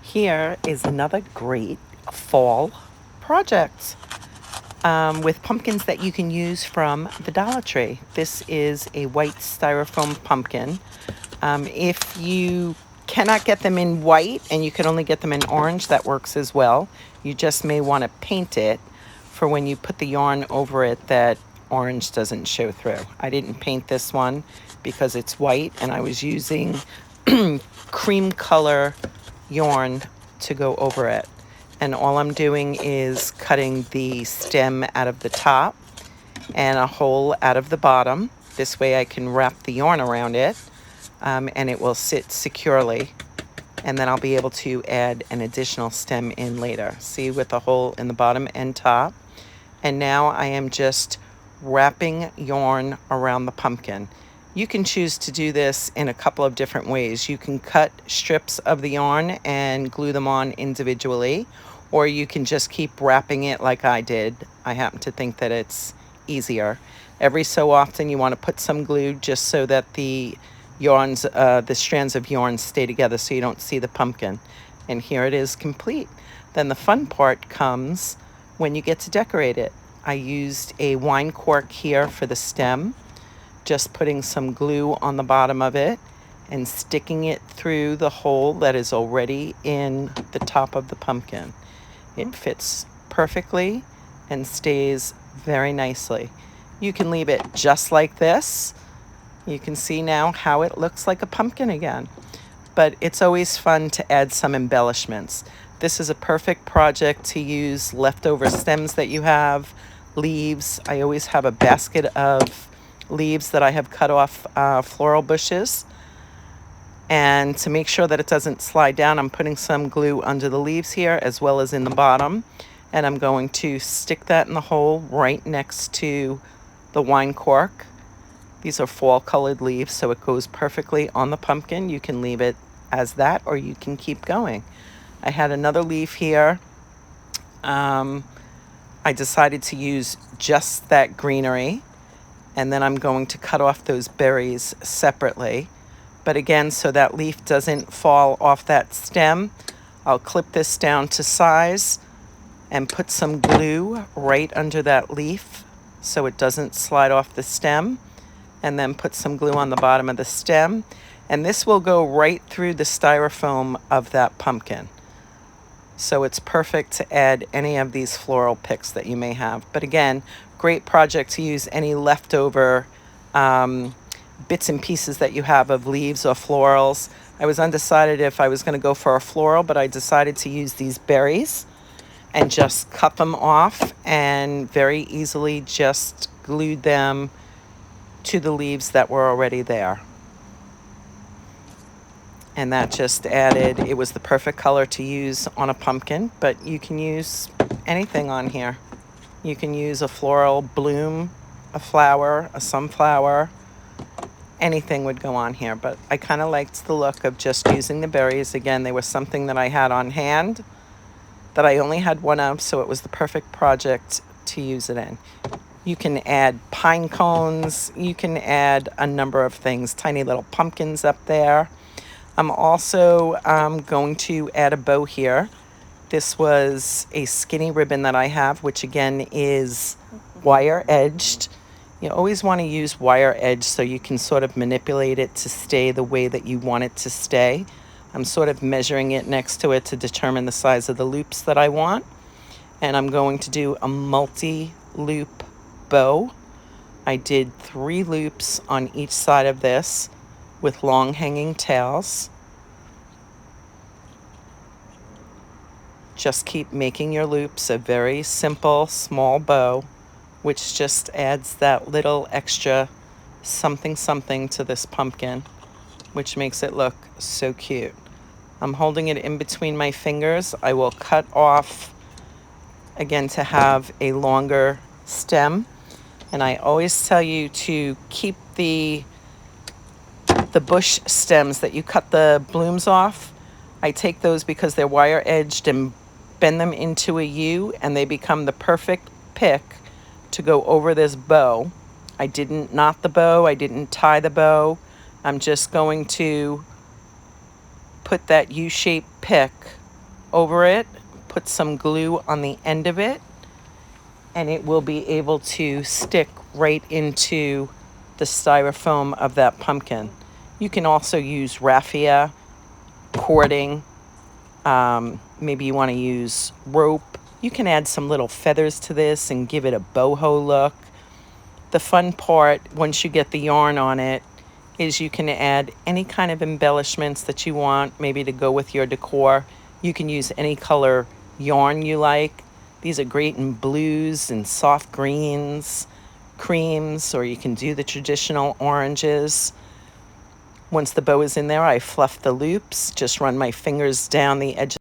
Here is another great fall project with pumpkins that you can use from the Dollar Tree. This is a white styrofoam pumpkin. If you cannot get them in white and you can only get them in orange, that works as well. You just may want to paint it for when you put the yarn over it that orange doesn't show through. I didn't paint this one because it's white and I was using cream color yarn to go over it. And all I'm doing is cutting the stem out of the top and a hole out of the bottom. This way I can wrap the yarn around it and it will sit securely. And then I'll be able to add an additional stem in later. See, with a hole in the bottom and top. And now I am just wrapping yarn around the pumpkin. You can choose to do this in a couple of different ways. You can cut strips of the yarn and glue them on individually, or you can just keep wrapping it like I did. I happen to think that it's easier. Every so often you want to put some glue just so that the strands of yarn stay together so you don't see the pumpkin. And here it is complete. Then the fun part comes when you get to decorate it. I used a wine cork here for the stem, just putting some glue on the bottom of it and sticking it through the hole that is already in the top of the pumpkin. It fits perfectly and stays very nicely. You can leave it just like this. You can see now how it looks like a pumpkin again. But it's always fun to add some embellishments. This is a perfect project to use leftover stems that you have, leaves. I always have a basket of leaves that I have cut off floral bushes. And to make sure that it doesn't slide down, I'm putting some glue under the leaves here as well as in the bottom. And I'm going to stick that in the hole right next to the wine cork. These are fall colored leaves, so it goes perfectly on the pumpkin. You can leave it as that or you can keep going. I had another leaf here. I decided to use just that greenery, and then I'm going to cut off those berries separately. But again, so that leaf doesn't fall off that stem, I'll clip this down to size and put some glue right under that leaf so it doesn't slide off the stem, and then put some glue on the bottom of the stem. And this will go right through the styrofoam of that pumpkin. So it's perfect to add any of these floral picks that you may have. But again, great project to use any leftover bits and pieces that you have of leaves or florals. I was undecided if I was going to go for a floral, but I decided to use these berries and just cut them off and very easily just glued them to the leaves that were already there. And that just added, it was the perfect color to use on a pumpkin, but you can use anything on here. You can use a floral bloom, a flower, a sunflower, anything would go on here. But I kind of liked the look of just using the berries. Again, they were something that I had on hand that I only had one of, so it was the perfect project to use it in. You can add pine cones, you can add a number of things, tiny little pumpkins up there. I'm also going to add a bow here. This was a skinny ribbon that I have, which again is wire edged. You always want to use wire edge so you can sort of manipulate it to stay the way that you want it to stay. I'm sort of measuring it next to it to determine the size of the loops that I want. And I'm going to do a multi-loop bow. I did 3 loops on each side of this with long hanging tails. Just keep making your loops, a very simple small bow, which just adds that little extra something something to this pumpkin, which makes it look so cute. I'm holding it in between my fingers. I will cut off again to have a longer stem, and I always tell you to keep the bush stems that you cut the blooms off. I take those because they're wire edged and bend them into a U, and they become the perfect pick to go over this bow. I didn't knot the bow, I didn't tie the bow. I'm just going to put that U-shaped pick over it, put some glue on the end of it, and it will be able to stick right into the styrofoam of that pumpkin. You can also use raffia, cording, maybe you want to use rope. You can add some little feathers to this and give it a boho look. The fun part, once you get the yarn on it, is you can add any kind of embellishments that you want, maybe to go with your decor. You can use any color yarn you like. These are great in blues and soft greens, creams, or you can do the traditional oranges. Once the bow is in there, I fluff the loops, just run my fingers down the edge